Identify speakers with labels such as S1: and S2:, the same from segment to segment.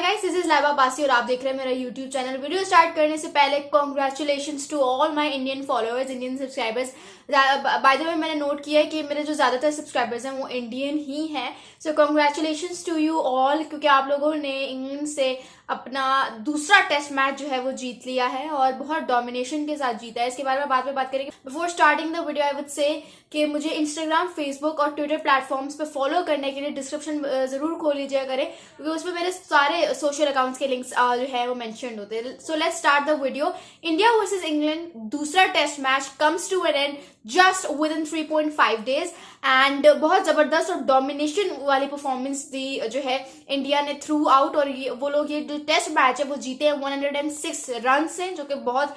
S1: Guys, this is Laiba Pasi और आप देख रहे हैं मेरा यूट्यूब चैनल। वीडियो स्टार्ट करने से पहले congratulations to all my Indian followers, Indian subscribers. By the way मैंने नोट किया है कि मेरे जो ज़्यादातर सब्सक्राइबर्स हैं वो इंडियन ही हैं। So congratulations to you all, क्योंकि आप लोगों ने इंग्लैंड से अपना दूसरा टेस्ट मैच जो है वो जीत लिया है और बहुत डोमिनेशन के साथ जीता है। इसके बारे में बाद में बात करेंगे। Before starting the video I would say कि मुझे इंस्टाग्राम, फेसबुक और ट्विटर प्लेटफॉर्म्स पे फॉलो करने के लिए डिस्क्रिप्शन जरूर खोल लीजिएगा करें, क्योंकि उसमें मेरे सारे सोशल अकाउंट्स के लिंक्स जो है वो मेंशन होते हैं। So let's start the video. India versus England दूसरा test match comes to an end just within 3.5 days and बहुत जबरदस्त और डोमिनेशन वाली परफॉर्मेंस दी जो है इंडिया ने थ्रू आउट, और वो लोग ये जो टेस्ट मैच है वो जीते हैं 106 रन से, जो कि बहुत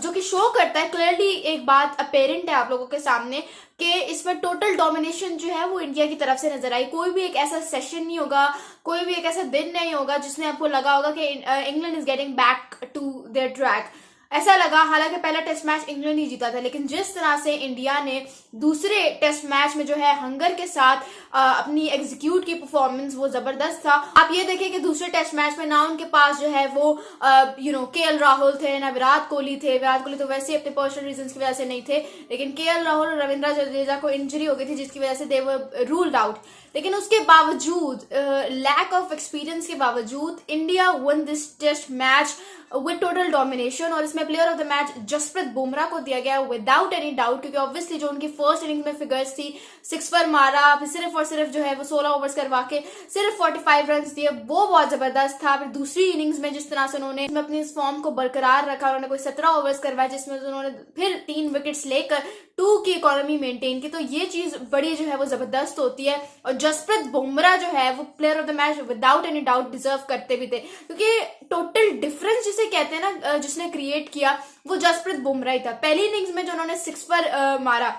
S1: जो कि शो करता है क्लियरली। एक बात अपेरेंट है आप लोगों के सामने कि इसमें टोटल डोमिनेशन जो है वो इंडिया की तरफ से नजर आई। कोई भी एक ऐसा सेशन नहीं होगा, कोई भी एक ऐसा दिन नहीं होगा जिसमें आपको लगा होगा कि England is getting back to their track. ऐसा लगा, हालांकि पहला टेस्ट मैच इंग्लैंड ही जीता था, लेकिन जिस तरह से इंडिया ने दूसरे टेस्ट मैच में जो है हंगर के साथ अपनी एग्जीक्यूट की परफॉर्मेंस वो जबरदस्त था। आप ये देखिए कि दूसरे टेस्ट मैच में ना उनके पास जो है वो केएल राहुल थे, ना विराट कोहली थे। विराट कोहली तो वैसे ही अपने पर्सनल रीजंस की वजह से नहीं थे, लेकिन केएल राहुल और रविंद्र जडेजा को इंजरी हो गई थी जिसकी वजह से दे वर रूल्ड आउट। लेकिन उसके बावजूद, लैक ऑफ एक्सपीरियंस के बावजूद, India won this test match with total domination. और इसमें player of the match Jasprit Bumrah को दिया गया विदाउट एनी डाउट, क्योंकि ऑब्वियसली जो उनकी फर्स्ट इनिंग्स में फिगर्स थी, 6 पर मारा, फिर सिर्फ और सिर्फ जो है वो 16 ओवर्स करवा के सिर्फ 45 रन दिए, वो बहुत जबरदस्त था। फिर दूसरी इनिंग्स में जिस तरह से उन्होंने अपनी इस फॉर्म को बरकरार रखा, उन्होंने कोई 17 ओवर्स करवाए जिसमें उन्होंने फिर 3 विकेट्स लेकर 2 की इकोनॉमी मेंटेन की, तो ये चीज बड़ी जो है वो जबरदस्त होती है। और जसप्रीत बुमराह जो है वो player of the match without any doubt deserve करते भी थे, क्योंकि टोटल डिफरेंस जिसे कहते हैं ना, जिसने क्रिएट किया वो जसप्रीत बुमराह ही था। पहली इनिंग्स में जो उन्होंने 6 पर मारा,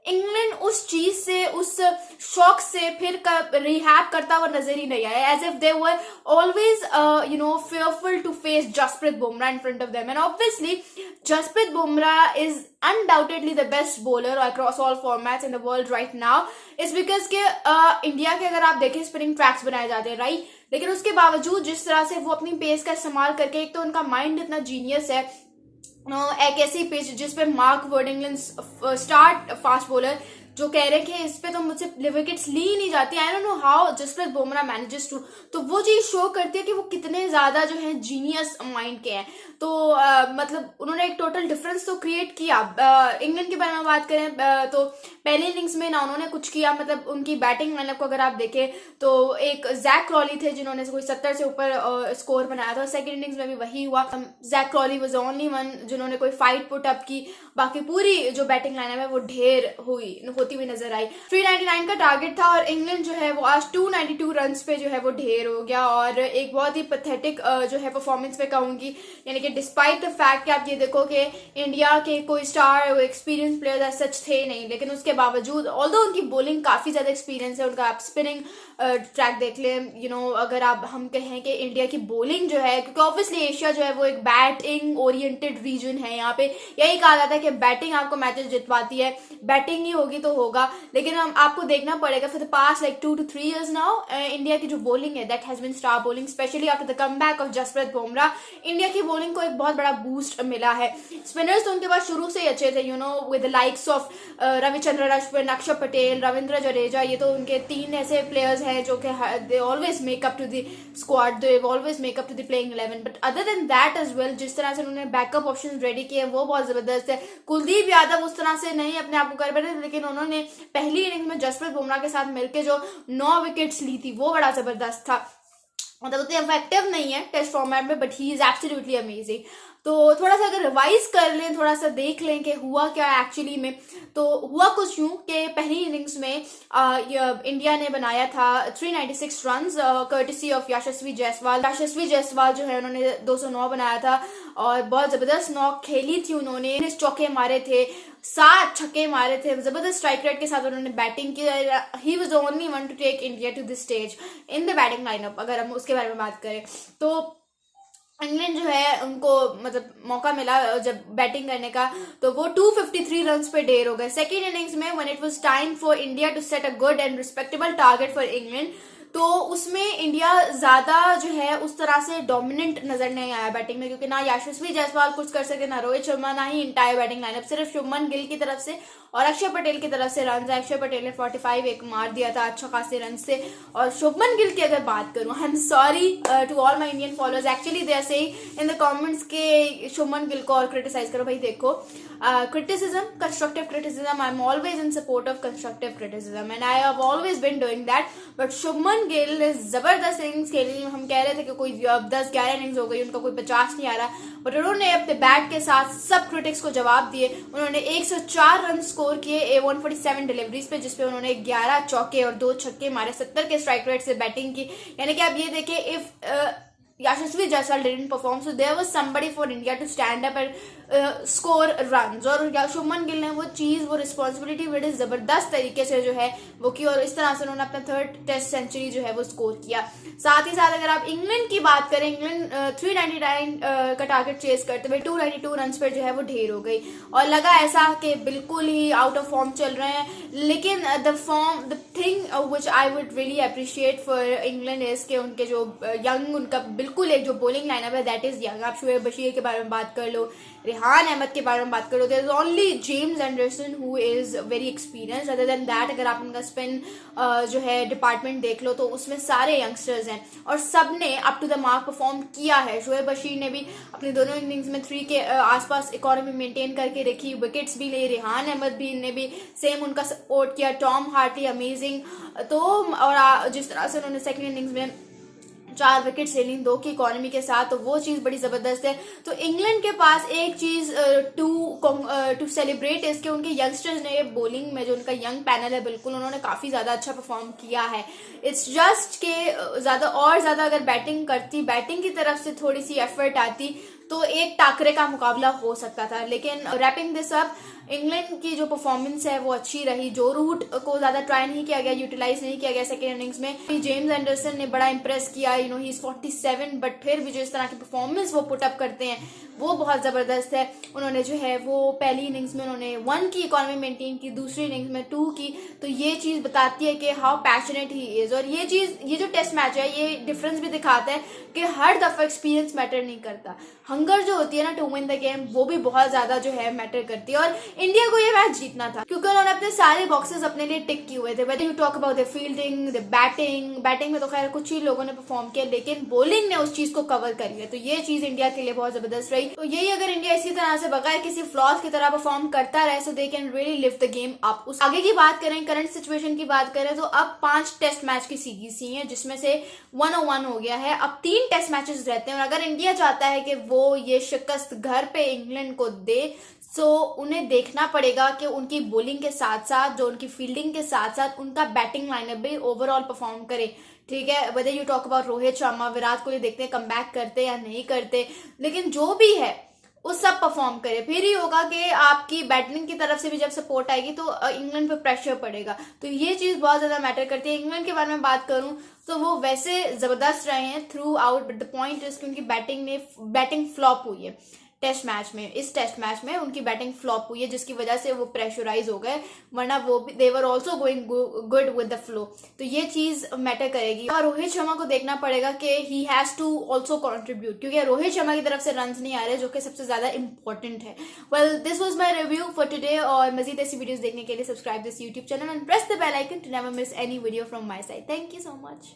S1: इंग्लैंड उस चीज से, उस शॉक से फिर रिहैब करता हुआ नजर ही नहीं आया, as if they were always fearful to face Jasprit Bumrah in front of them. And obviously Jasprit Bumrah is undoubtedly the best bowler across all formats in the world right now. It's because के India के अगर आप देखें spinning tracks बनाए जाते हैं, right, लेकिन उसके बावजूद जिस तरह से वो अपनी पेस का इस्तेमाल करके, एक तो उनका माइंड इतना जीनियस है, एक ऐसी पिच जिसपे mark word, England start fast bowler, जो कह रहे हैं कि इस पे तो मुझसे विकेट्स ली ही नहीं जाती। I don't know how Jasprit Bumrah manages to. तो वो चीज शो करती है कि वो कितने ज्यादा जो है जीनियस माइंड के हैं। तो मतलब उन्होंने एक टोटल डिफरेंस तो क्रिएट किया। इंग्लैंड के बारे में बात करें तो पहले इनिंग्स में ना उन्होंने कुछ किया, मतलब उनकी बैटिंग लाइनअप को अगर आप देखें तो एक जैक क्रॉली थे जिन्होंने कोई 70 से ऊपर स्कोर बनाया था। सेकंड इनिंग्स में भी वही हुआ। Jack Crawley was only one जिन्होंने कोई फाइट पुट अप की, बाकी पूरी जो बैटिंग लाइनअप है वो ढेर होती हुई नजर आई। 399 का टारगेट था और इंग्लैंड जो है वो आज 292 रन पे जो है वो ढेर हो गया, और एक बहुत ही पैथेटिक जो है परफॉर्मेंस पे कहूंगी। यानी कि डिस्पाइट द फैक्ट कि आप ये देखो कि इंडिया के कोई स्टार एक्सपीरियंस प्लेयर सच थे नहीं, लेकिन उसके बावजूद ऑल्दो उनकी बॉलिंग काफी ज्यादा एक्सपीरियंस है, उनका आप स्पिनिंग ट्रैक देख लें। अगर आप हम कहें कि इंडिया की बॉलिंग जो है, क्योंकि ऑब्वियसली एशिया जो है वो एक बैटिंग ओरिएंटेड रीजन है, यहाँ पे यही कहा जाता है कि बैटिंग आपको मैचेस जितवाती है, बैटिंग ही होगी तो होगा। लेकिन आपको देखना पड़ेगा for the past 2 to 3 years now, India की जो बॉलिंग है that has been star bowling, specially after the comeback of Jasprit Bumrah. India की बॉलिंग को एक बहुत बड़ा बूस्ट मिला है। स्पिनर्स तो उनके पास शुरू से ही अच्छे थे, with the likes of Ravichandran Ashwin, अक्षर पटेल, रविंद्र जडेजा। ये तो उनके 3 ऐसे प्लेयर्स हैं जो कि they always make up to the squad, they always make up to the playing 11। But other than that as well, जिस तरह से उन्होंने बैकअप ऑप्शन रेडी किए वो बहुत जबरदस्त है। कुलदीप यादव उस तरह से नहीं अपने आप को कर बैठे, लेकिन उन्होंने पहली इनिंग्स में जसप्रीत बुमराह के साथ मिलकर जो 9 विकेट्स ली थी वो बड़ा जबरदस्त था। मतलब उतने इफेक्टिव नहीं है टेस्ट फॉर्मेट में, but he is absolutely amazing. तो थोड़ा सा अगर रिवाइज कर लें, थोड़ा सा देख लें कि हुआ क्या एक्चुअली में, तो हुआ कुछ यूं कि पहली इनिंग्स में इंडिया ने बनाया था 396 रन कर्टिसी ऑफ यशस्वी जायसवाल। यशस्वी जायसवाल जो है उन्होंने 209 बनाया था और बहुत जबरदस्त नॉक खेली थी उन्होंने। चौके मारे थे, 7 छक्के मारे थे, जबरदस्त स्ट्राइक रेट के साथ उन्होंने बैटिंग की। He was the only one to take India to this stage in the batting lineup. अगर हम उसके बारे में बात करें तो इंग्लैंड जो है उनको मतलब मौका मिला जब बैटिंग करने का, तो वो 253 रन पे ढेर हो गए। सेकेंड इनिंग्स में when it was time for India to set a good and respectable target for England, तो उसमें इंडिया ज्यादा जो है उस तरह से डोमिनेंट नजर नहीं आया बैटिंग में, क्योंकि ना यशस्वी जायसवाल कुछ कर सके, ना रोहित शर्मा, ना ही इंटायर बैटिंग लाइनअप, सिर्फ शुभमन गिल की तरफ से और अक्षय पटेल की तरफ से रन। अक्षय पटेल ने 45 एक मार दिया था अच्छा खासे रन से। और शुभमन गिल की अगर बात करूं, I am sorry to all my Indian followers, actually they are saying in the comments के शुभमन गिल को और क्रिटिसाइज करो। भाई देखो, criticism, constructive criticism, I'm always in support of constructive criticism and I have always been doing that, but Shubman Gill ने जबरदस्त innings खेली। हम कह रहे थे कि कोई 10-11 इनिंग्स हो गई, उनका कोई 50 नहीं आ रहा, बट उन्होंने अपने बैट के साथ सब क्रिटिक्स को जवाब दिए। उन्होंने 104 रन स्कोर किए 147 डिलीवरीज पे, जिसपे उन्होंने 11 चौके और 2 छक्के मारे, 70 के स्ट्राइक रेट से बैटिंग की। यानी कि आप ये देखें, if Yashasvi Jaiswal didn't perform, so there was somebody for India to stand up and score runs, और शुभमन गिल ने वो चीज, वो रिस्पॉन्सिबिलिटी बड़े जबरदस्त तरीके से जो है वो की, और इस तरह से उन्होंने अपना 3rd टेस्ट सेंचुरी जो है वो स्कोर किया। साथ ही साथ अगर आप इंग्लैंड की बात करें, इंग्लैंड 399 का टारगेट चेस करते हुए 292 रन पर जो है वो ढेर हो गई, और लगा ऐसा कि बिल्कुल ही आउट ऑफ फॉर्म चल रहे हैं। लेकिन the thing which I would really appreciate for England is के उनके जो यंग, उनका बिल्कुल एक जो बॉलिंग लाइनअप है दैट इज यंग। आप शुएब बशीर के बारे में बात कर लो, रेहान अहमद के बारे में बात करो, there is only James Anderson who is very experienced. Other than that, अगर आप उनका स्पिन जो है डिपार्टमेंट देख लो तो उसमें सारे यंगस्टर्स हैं और सब ने up to the mark perform किया है। शुएब बशीर ने भी अपने दोनों इनिंग्स में 3 के आसपास इकोनॉमी मेंटेन करके रखी, विकेट्स भी ली। रेहान अहमद भी ने भी सेम उनका सपोर्ट किया। Tom hearty amazing. तो और जिस तरह से उन्होंने सेकंड इनिंग्स में 4 विकेट ले ली 2 की इकोनॉमी के साथ, तो वो चीज बड़ी जबरदस्त है। तो इंग्लैंड के पास एक चीज टू सेलिब्रेट इसके, उनके यंगस्टर्स ने बॉलिंग में जो उनका यंग पैनल है बिल्कुल उन्होंने काफी ज्यादा अच्छा परफॉर्म किया है। इट्स जस्ट के ज्यादा अगर बैटिंग करती, बैटिंग की तरफ से थोड़ी सी एफर्ट आती तो एक टाकरे का मुकाबला हो सकता था। लेकिन रैपिंग दिस अप, इंग्लैंड की जो परफॉर्मेंस है वो अच्छी रही। जो रूट को ज्यादा ट्राई नहीं किया गया, यूटिलाइज नहीं किया गया सेकेंड इनिंग्स में। जेम्स एंडरसन ने बड़ा इंप्रेस किया, you know he is 47, but फिर भी जो इस तरह की परफॉर्मेंस वो पुटअप करते हैं वो बहुत जबरदस्त है। उन्होंने जो है वो पहली इनिंग्स में उन्होंने 1 की इकोनॉमी मेंटेन की, दूसरी इनिंग्स में 2 की, तो ये चीज बताती है कि हाउ पैशनेट ही इज। और ये चीज, ये जो टेस्ट मैच है ये डिफरेंस भी दिखाता है कि हर दफा एक्सपीरियंस मैटर नहीं करता, हंगर जो होती है ना टू विन द गेम वो भी बहुत ज्यादा जो है मैटर करती है। और इंडिया को ये मैच जीतना था क्योंकि उन्होंने अपने सारे बॉक्सेस अपने लिए टिक किए हुए थे। Whether you talk about the fielding, the batting में तो खैर कुछ ही लोगों ने परफॉर्म किया, लेकिन बॉलिंग ने उस चीज को कवर कर लिया, तो ये चीज इंडिया के लिए बहुत जबरदस्त रही। तो यही अगर इंडिया इसी तरह से बगैर किसी फ्लॉज की तरह परफॉर्म करता रहे so they can really lift the game up. उस आगे की बात करें, करंट सिचुएशन की बात करें, तो अब 5 टेस्ट मैच की सीरीज ही है जिसमें से 101 हो गया है। अब 3 टेस्ट मैचेस रहते हैं और अगर इंडिया चाहता है कि वो ये शिकस्त घर पे इंग्लैंड को दे, सो उन्हें देखना पड़ेगा कि उनकी बॉलिंग के साथ साथ, जो उनकी फील्डिंग के साथ साथ उनका बैटिंग लाइनअप भी ओवरऑल परफॉर्म करे। ठीक है, whether you talk about Rohit Sharma, Virat Kohli, देखते हैं कमबैक करते या नहीं करते, लेकिन जो भी है वो सब परफॉर्म करे, फिर ही होगा कि आपकी बैटिंग की तरफ से भी जब सपोर्ट आएगी तो इंग्लैंड पे प्रेशर पड़ेगा। तो ये चीज बहुत ज्यादा मैटर करती है। इंग्लैंड के बारे में बात करूं तो वो वैसे जबरदस्त रहे हैं through out, but the point is उनकी बैटिंग फ्लॉप हुई है टेस्ट मैच में। इस टेस्ट मैच में उनकी बैटिंग फ्लॉप हुई है जिसकी वजह से वो प्रेशराइज हो गए, वरना वो भी they were also going good with the flow. तो ये चीज मैटर करेगी। और रोहित शर्मा को देखना पड़ेगा कि he has to also contribute, क्योंकि रोहित शर्मा की तरफ से रन नहीं आ रहे जो कि सबसे ज्यादा इंपॉर्टेंट है। Well, this was my review for today, और मजीद ऐसी वीडियोस देखने के लिए subscribe this YouTube channel and press the bell icon to never miss any video from my side. Thank you so much.